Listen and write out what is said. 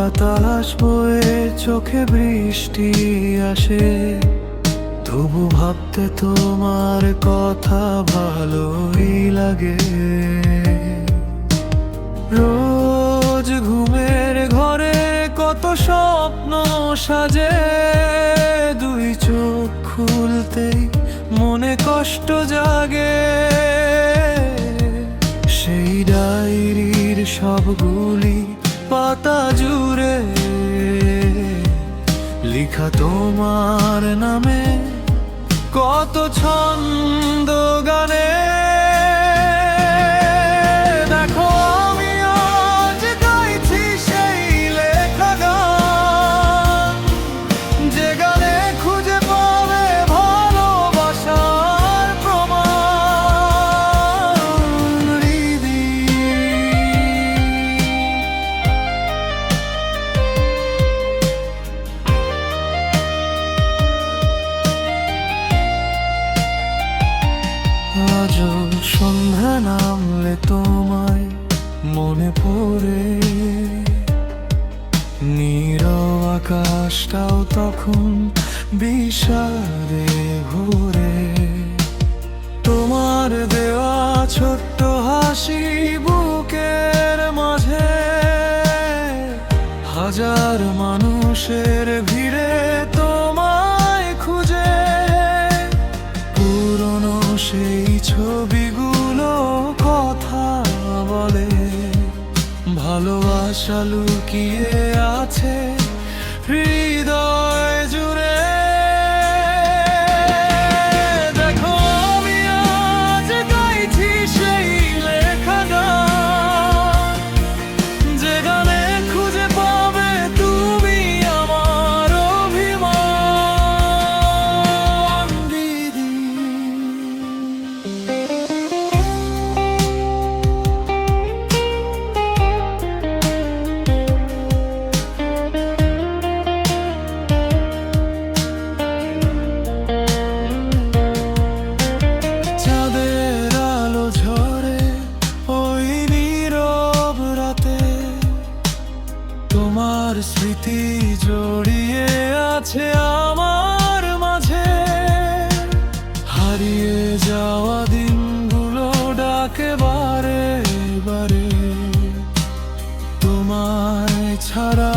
বাতাস বয়ে চোখে বৃষ্টি আসে, তবু ভাবতে তোমার কথা ভালোই লাগে। রোজ ঘুমের ঘরে কত স্বপ্ন সাজে, দুই চোখ খুলতেই মনে কষ্ট জাগে। সেই ডায়েরির সবগুলি পাতা জুড়ে লিখা তোমার নামে কত ছন্দ গানে। দেখো আমি আজ গাইছি সেই লেখা গান, যে গানে খুঁজে পাবে ভালোবাসার প্রমাণ। হৃদি আজও সন্ধ্যা নামলে তোমায় মনে পড়ে, নীরব আকাশটাও তখন বিষাদে ভরে। তোমার দেওয়া ছোট্ট হাসি বুকের মাঝে, হাজার মানুষের ভিড়ে তোমায় খুঁজে। পুরনো সেই ছবিগুলো কথা বলে, ভালোবাসা লুকিয়ে আছে হৃদয় জুড়ে। দেখো আমি আজ গাইছি সেই লেখা গান, যে গানে খুঁজে পাবে তুমি আমার অভিমান। দিদি চাঁদের আলো ঝরে ওই নীরব রাতে, তোমার স্মৃতি জড়িয়ে আছে আমার মাঝে। হারিয়ে যাওয়া দিনগুলো ডাকে বারে বারে, তোমায় ছাড়া